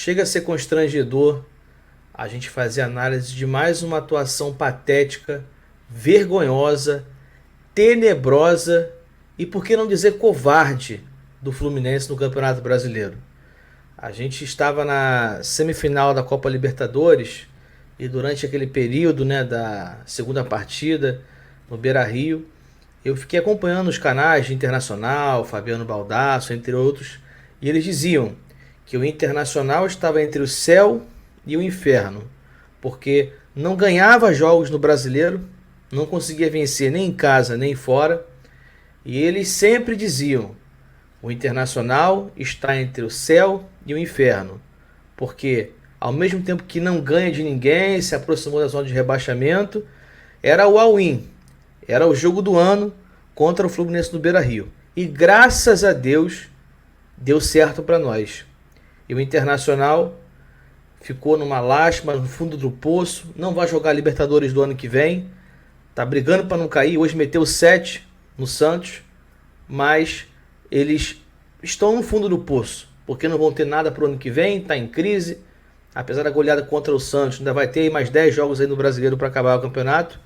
Chega a ser constrangedor a gente fazer análise de mais uma atuação patética, vergonhosa, tenebrosa e, por que não dizer, covarde do Fluminense no Campeonato Brasileiro. A gente estava na semifinal da Copa Libertadores e durante aquele período, né, da segunda partida no Beira-Rio, eu fiquei acompanhando os canais de Internacional, Fabiano Baldasso, entre outros, e eles diziam que o Internacional estava entre o céu e o inferno, porque não ganhava jogos no Brasileiro, não conseguia vencer nem em casa nem fora, e eles sempre diziam: o Internacional está entre o céu e o inferno, porque ao mesmo tempo que não ganha de ninguém, se aproximou da zona de rebaixamento, era o all-in, era o jogo do ano contra o Fluminense no Beira-Rio. E graças a Deus deu certo para nós. E o Internacional ficou numa lástima, no fundo do poço, não vai jogar Libertadores do ano que vem, tá brigando para não cair, hoje meteu 7 no Santos, mas eles estão no fundo do poço, porque não vão ter nada para o ano que vem, tá em crise, apesar da goleada contra o Santos, ainda vai ter mais 10 jogos aí no Brasileiro para acabar o campeonato,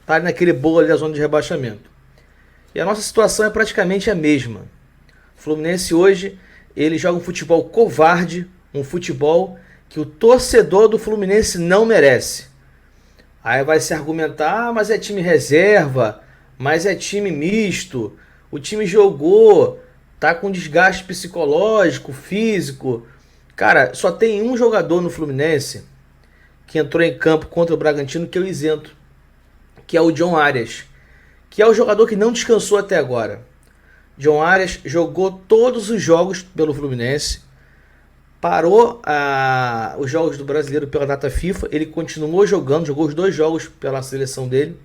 tá ali naquele bolo ali da zona de rebaixamento. E a nossa situação é praticamente a mesma. O Fluminense hoje, ele joga um futebol covarde, um futebol que o torcedor do Fluminense não merece. Aí vai se argumentar, mas é time reserva, mas é time misto, o time jogou, tá com desgaste psicológico, físico. Cara, só tem um jogador no Fluminense que entrou em campo contra o Bragantino que eu isento, que é o John Arias, que é o jogador que não descansou até agora. John Arias jogou todos os jogos pelo Fluminense, parou os jogos do Brasileiro pela data FIFA, ele continuou jogando, jogou os 2 jogos pela seleção dele,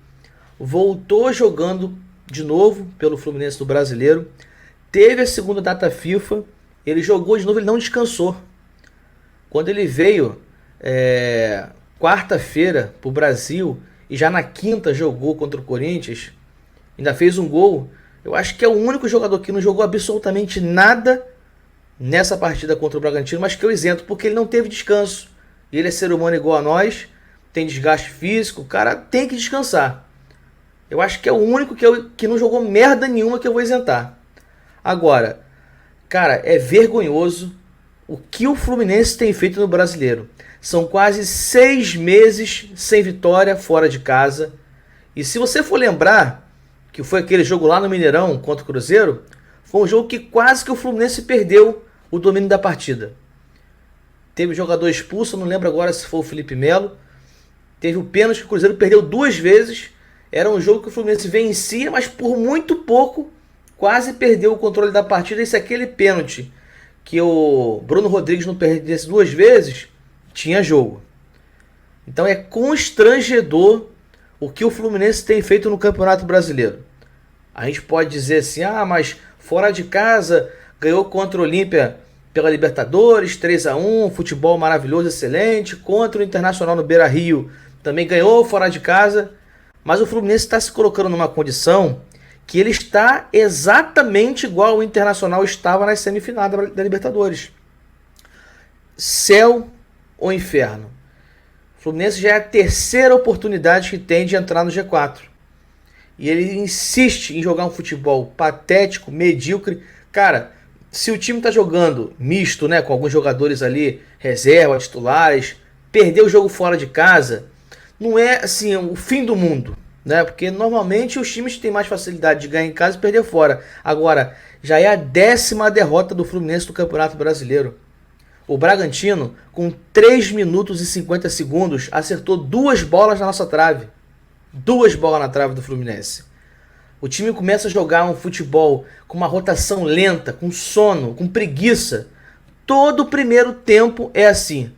voltou jogando de novo pelo Fluminense do Brasileiro, teve a segunda data FIFA, ele jogou de novo, ele não descansou. Quando ele veio quarta-feira para o Brasil e já na quinta jogou contra o Corinthians, ainda fez um gol. Eu acho que é o único jogador que não jogou absolutamente nada nessa partida contra o Bragantino, mas que eu isento, porque ele não teve descanso. Ele é ser humano igual a nós, tem desgaste físico, o cara tem que descansar. Eu acho que é o único que não jogou merda nenhuma que eu vou isentar. Agora, cara, é vergonhoso o que o Fluminense tem feito no Brasileiro. São quase 6 meses sem vitória fora de casa. E se você for lembrar que foi aquele jogo lá no Mineirão contra o Cruzeiro, foi um jogo que quase que o Fluminense perdeu o domínio da partida. Teve jogador expulso, não lembro agora se foi o Felipe Melo. Teve o pênalti que o Cruzeiro perdeu 2 vezes. Era um jogo que o Fluminense vencia, mas por muito pouco quase perdeu o controle da partida. E se aquele pênalti que o Bruno Rodrigues não perdesse 2 vezes, tinha jogo. Então é constrangedor o que o Fluminense tem feito no Campeonato Brasileiro. A gente pode dizer assim, mas fora de casa ganhou contra o Olímpia pela Libertadores, 3-1, futebol maravilhoso, excelente. Contra o Internacional no Beira-Rio também ganhou fora de casa. Mas o Fluminense está se colocando numa condição que ele está exatamente igual o Internacional estava nas semifinais da Libertadores. Céu ou inferno. O Fluminense já é a terceira oportunidade que tem de entrar no G4. E ele insiste em jogar um futebol patético, medíocre. Cara, se o time tá jogando misto, né, com alguns jogadores ali, reserva, titulares, perder o jogo fora de casa, não é assim o fim do mundo, né? Porque normalmente os times têm mais facilidade de ganhar em casa e perder fora. Agora, já é a 10ª derrota do Fluminense no Campeonato Brasileiro. O Bragantino, com 3 minutos e 50 segundos, acertou 2 bolas na nossa trave. 2 bolas na trave do Fluminense. O time começa a jogar um futebol com uma rotação lenta, com sono, com preguiça. Todo o primeiro tempo é assim.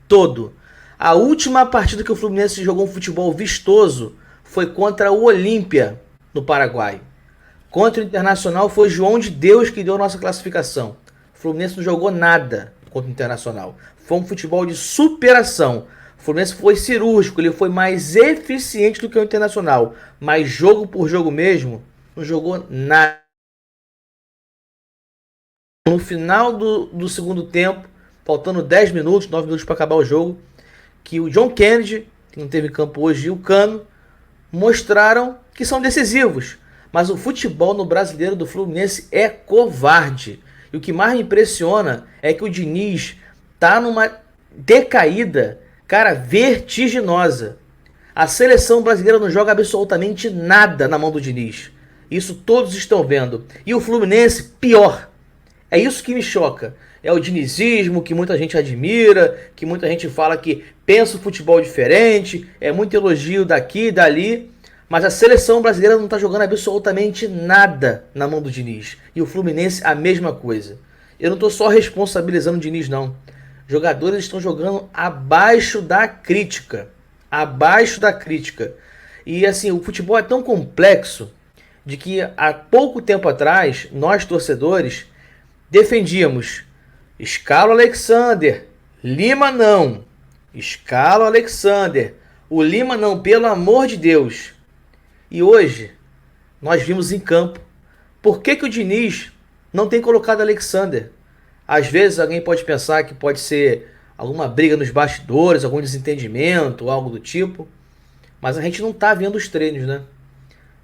Todo. A última partida que o Fluminense jogou um futebol vistoso foi contra o Olímpia, no Paraguai. Contra o Internacional foi João de Deus que deu a nossa classificação. O Fluminense não jogou nada contra o Internacional. Foi um futebol de superação. O Fluminense foi cirúrgico, ele foi mais eficiente do que o Internacional. Mas jogo por jogo mesmo, não jogou nada. No final do segundo tempo, faltando 10 minutos, 9 minutos para acabar o jogo, que o John Kennedy, que não teve campo hoje, e o Cano mostraram que são decisivos. Mas o futebol no Brasileiro do Fluminense é covarde. E o que mais me impressiona é que o Diniz tá numa decaída, cara, vertiginosa. A seleção brasileira não joga absolutamente nada na mão do Diniz. Isso todos estão vendo. E o Fluminense, pior. É isso que me choca. É o dinizismo que muita gente admira, que muita gente fala que pensa o futebol diferente, é muito elogio daqui e dali, mas a seleção brasileira não está jogando absolutamente nada na mão do Diniz. E o Fluminense a mesma coisa. Eu não estou só responsabilizando o Diniz, não. Jogadores estão jogando abaixo da crítica. Abaixo da crítica. E assim, o futebol é tão complexo de que há pouco tempo atrás, nós torcedores defendíamos escala o Alexander, Lima não, escala o Alexander, o Lima não, pelo amor de Deus. E hoje nós vimos em campo por que o Diniz não tem colocado Alexander. Às vezes alguém pode pensar que pode ser alguma briga nos bastidores, algum desentendimento, algo do tipo, mas a gente não está vendo os treinos, né?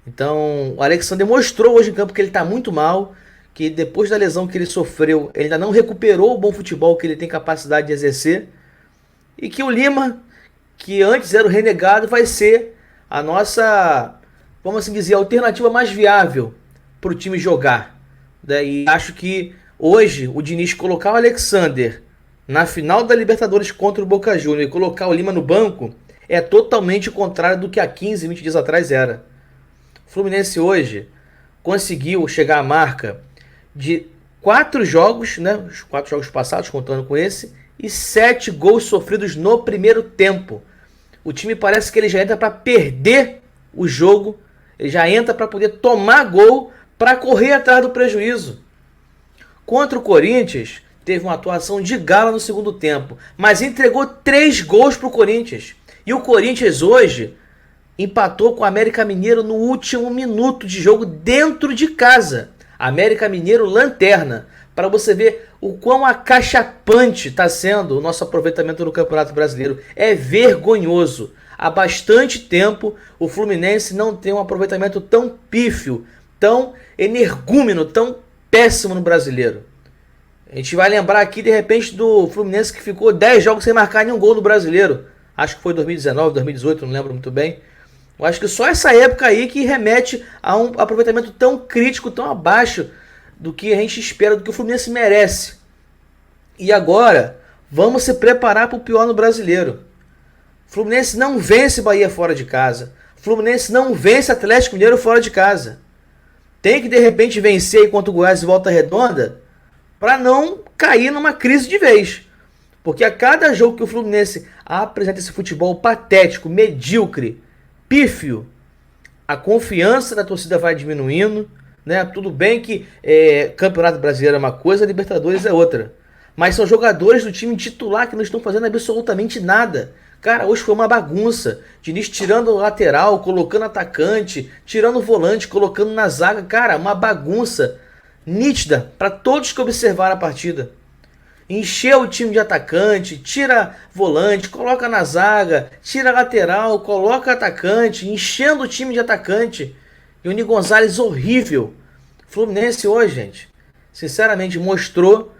Então o Alexander mostrou hoje em campo que ele está muito mal, que depois da lesão que ele sofreu, ele ainda não recuperou o bom futebol que ele tem capacidade de exercer, e que o Lima, que antes era o renegado, vai ser a nossa, vamos assim dizer, a alternativa mais viável para o time jogar. E acho que hoje o Diniz colocar o Alexander na final da Libertadores contra o Boca Juniors e colocar o Lima no banco é totalmente o contrário do que há 15, 20 dias atrás era. O Fluminense hoje conseguiu chegar à marca de 4 jogos, né, os 4 jogos passados, contando com esse, e 7 gols sofridos no primeiro tempo. O time parece que ele já entra para perder o jogo, ele já entra para poder tomar gol, para correr atrás do prejuízo. Contra o Corinthians, teve uma atuação de gala no segundo tempo, mas entregou 3 gols para o Corinthians. E o Corinthians hoje empatou com o América Mineiro no último minuto de jogo dentro de casa. América Mineiro lanterna, para você ver o quão acachapante está sendo o nosso aproveitamento no Campeonato Brasileiro. É vergonhoso. Há bastante tempo o Fluminense não tem um aproveitamento tão pífio, tão energúmeno, tão péssimo no Brasileiro. A gente vai lembrar aqui de repente do Fluminense que ficou 10 jogos sem marcar nenhum gol no Brasileiro. Acho que foi 2019, 2018, não lembro muito bem. Eu acho que só essa época aí que remete a um aproveitamento tão crítico, tão abaixo do que a gente espera, do que o Fluminense merece. E agora, vamos se preparar para o pior no Brasileiro. O Fluminense não vence Bahia fora de casa. O Fluminense não vence Atlético Mineiro fora de casa. Tem que de repente vencer aí contra o Goiás e Volta Redonda para não cair numa crise de vez. Porque a cada jogo que o Fluminense apresenta esse futebol patético, medíocre, pífio, a confiança da torcida vai diminuindo, né? Tudo bem que Campeonato Brasileiro é uma coisa, Libertadores é outra. Mas são jogadores do time titular que não estão fazendo absolutamente nada. Cara, hoje foi uma bagunça. Diniz tirando o lateral, colocando atacante, tirando o volante, colocando na zaga. Cara, uma bagunça nítida para todos que observaram a partida. Encheu o time de atacante, tira volante, coloca na zaga, tira lateral, coloca atacante, enchendo o time de atacante. E o Nico Gonzalez horrível. Fluminense hoje, gente, sinceramente mostrou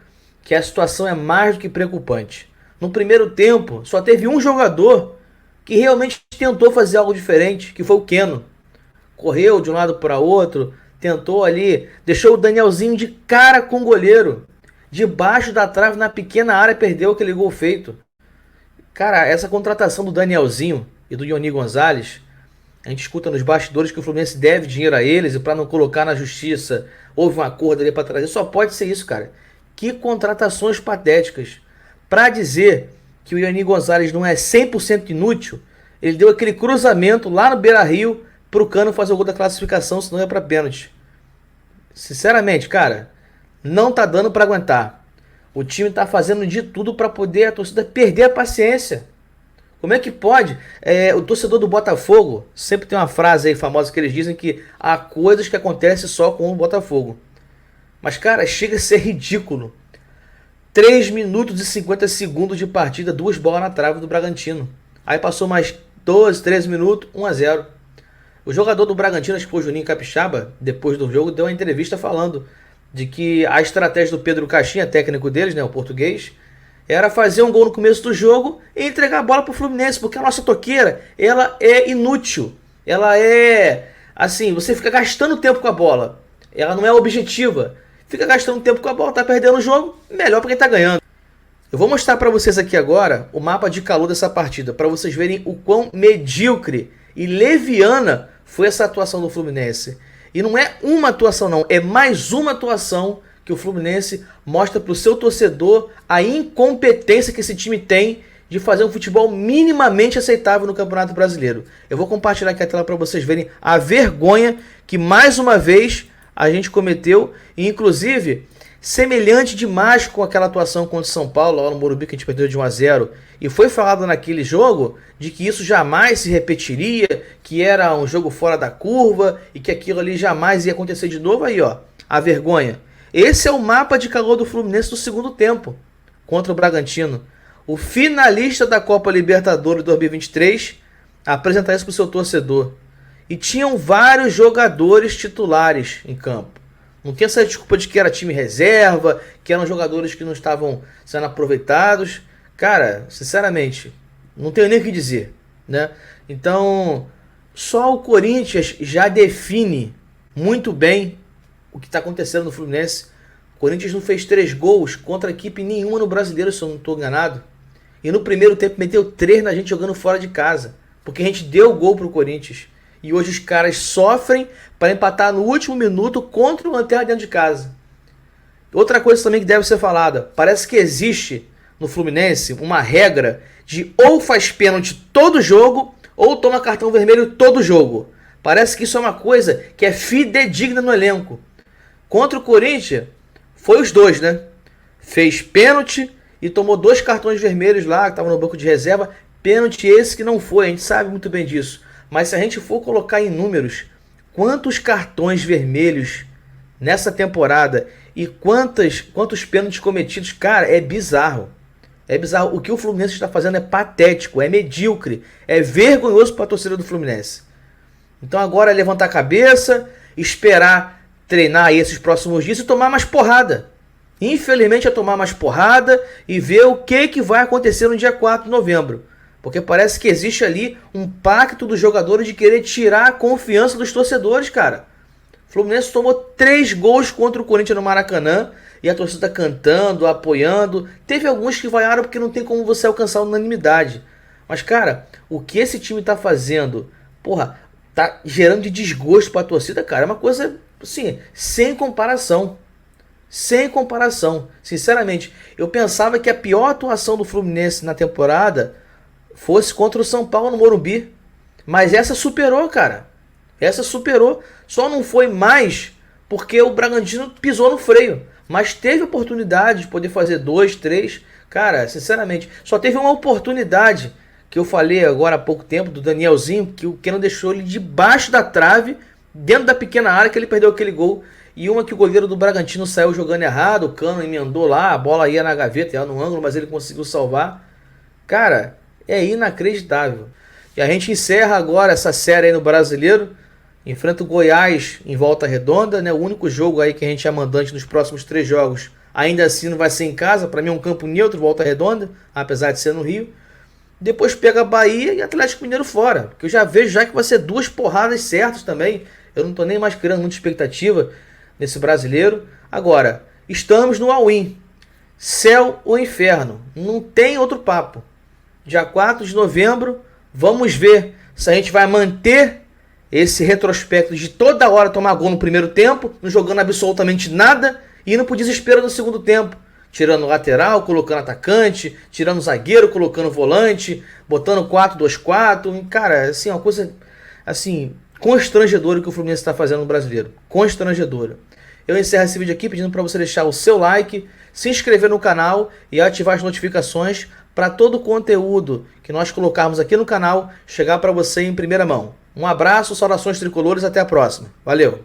que a situação é mais do que preocupante. No primeiro tempo, só teve um jogador que realmente tentou fazer algo diferente, que foi o Keno. Correu de um lado para outro, tentou ali, deixou o Danielzinho de cara com o goleiro. Debaixo da trave, na pequena área, perdeu aquele gol feito. Cara, essa contratação do Danielzinho e do Ioni Gonzalez, a gente escuta nos bastidores que o Fluminense deve dinheiro a eles e para não colocar na justiça, houve um acordo ali para trazer. Só pode ser isso, cara. Que contratações patéticas. Para dizer que o Ioni Gonzalez não é 100% inútil, ele deu aquele cruzamento lá no Beira-Rio pro Cano fazer o gol da classificação, senão ia para pênalti. Sinceramente, cara, não tá dando para aguentar. O time tá fazendo de tudo para poder a torcida perder a paciência. Como é que pode? O torcedor do Botafogo, sempre tem uma frase aí famosa que eles dizem que há coisas que acontecem só com o Botafogo. Mas, cara, chega a ser ridículo. 3 minutos e 50 segundos de partida, 2 bolas na trave do Bragantino. Aí passou mais 12, 13 minutos, 1-0. O jogador do Bragantino, acho que foi o Juninho Capixaba, depois do jogo, deu uma entrevista falando de que a estratégia do Pedro Caixinha, técnico deles, né, o português, era fazer um gol no começo do jogo e entregar a bola pro Fluminense, porque a nossa toqueira, ela é inútil. Ela é, assim, você fica gastando tempo com a bola. Ela não é objetiva. Fica gastando tempo com a bola, tá perdendo o jogo, melhor pra quem tá ganhando. Eu vou mostrar pra vocês aqui agora o mapa de calor dessa partida, pra vocês verem o quão medíocre e leviana foi essa atuação do Fluminense. E não é uma atuação não, é mais uma atuação que o Fluminense mostra para o seu torcedor a incompetência que esse time tem de fazer um futebol minimamente aceitável no Campeonato Brasileiro. Eu vou compartilhar aqui a tela para vocês verem a vergonha que mais uma vez a gente cometeu, e inclusive semelhante demais com aquela atuação contra o São Paulo, lá no Morumbi, que a gente perdeu de 1-0, e foi falado naquele jogo de que isso jamais se repetiria, que era um jogo fora da curva, e que aquilo ali jamais ia acontecer de novo. Aí ó, a vergonha. Esse é o mapa de calor do Fluminense do segundo tempo, contra o Bragantino. O finalista da Copa Libertadores 2023 apresentar isso para o seu torcedor. E tinham vários jogadores titulares em campo. Não tem essa desculpa de que era time reserva, que eram jogadores que não estavam sendo aproveitados. Cara, sinceramente, não tenho nem o que dizer, né? Então, só o Corinthians já define muito bem o que está acontecendo no Fluminense. O Corinthians não fez 3 gols contra equipe nenhuma no Brasileiro, se eu não estou enganado. E no primeiro tempo meteu 3 na gente jogando fora de casa, porque a gente deu gol pro Corinthians. E hoje os caras sofrem para empatar no último minuto contra o Lanterna dentro de casa. Outra coisa também que deve ser falada. Parece que existe no Fluminense uma regra de ou faz pênalti todo jogo ou toma cartão vermelho todo jogo. Parece que isso é uma coisa que é fidedigna no elenco. Contra o Corinthians foi os dois, né? Fez pênalti e tomou 2 cartões vermelhos lá, que estavam no banco de reserva. Pênalti esse que não foi, a gente sabe muito bem disso. Mas se a gente for colocar em números quantos cartões vermelhos nessa temporada e quantos pênaltis cometidos, cara, é bizarro. É bizarro. O que o Fluminense está fazendo é patético, é medíocre, é vergonhoso para a torcida do Fluminense. Então agora é levantar a cabeça, esperar treinar aí esses próximos dias e tomar mais porrada. Infelizmente é tomar mais porrada e ver o que vai acontecer no dia 4 de novembro. Porque parece que existe ali um pacto dos jogadores de querer tirar a confiança dos torcedores, cara. O Fluminense tomou 3 gols contra o Corinthians no Maracanã e a torcida cantando, apoiando. Teve alguns que vaiaram porque não tem como você alcançar a unanimidade. Mas, cara, o que esse time tá fazendo, porra, tá gerando de desgosto pra torcida, cara, é uma coisa, assim, sem comparação. Sem comparação. Sinceramente, eu pensava que a pior atuação do Fluminense na temporada fosse contra o São Paulo no Morumbi. Mas essa superou, cara. Essa superou. Só não foi mais porque o Bragantino pisou no freio. Mas teve oportunidade de poder fazer 2, 3. Cara, sinceramente, só teve uma oportunidade que eu falei agora há pouco tempo do Danielzinho, que o Keno deixou ele debaixo da trave, dentro da pequena área, que ele perdeu aquele gol. E uma que o goleiro do Bragantino saiu jogando errado, o Cano emendou lá, a bola ia na gaveta, ia no ângulo, mas ele conseguiu salvar. Cara, é inacreditável. E a gente encerra agora essa série aí no Brasileiro. Enfrenta o Goiás em Volta Redonda, né? O único jogo aí que a gente é mandante nos próximos 3 jogos. Ainda assim não vai ser em casa. Para mim é um campo neutro, Volta Redonda, apesar de ser no Rio. Depois pega Bahia e Atlético Mineiro fora. Porque eu já vejo já que vai ser 2 porradas certas também. Eu não tô nem mais criando muita expectativa nesse Brasileiro. Agora, estamos no all-in. Céu ou inferno. Não tem outro papo. Dia 4 de novembro, vamos ver se a gente vai manter esse retrospecto de toda hora tomar gol no primeiro tempo, não jogando absolutamente nada e indo pro desespero no segundo tempo. Tirando lateral, colocando atacante, tirando zagueiro, colocando volante, botando 4-2-4. Cara, assim, uma coisa assim, constrangedora que o Fluminense está fazendo no Brasileiro. Constrangedora. Eu encerro esse vídeo aqui pedindo para você deixar o seu like, se inscrever no canal e ativar as notificações para todo o conteúdo que nós colocarmos aqui no canal chegar para você em primeira mão. Um abraço, saudações tricolores, até a próxima. Valeu!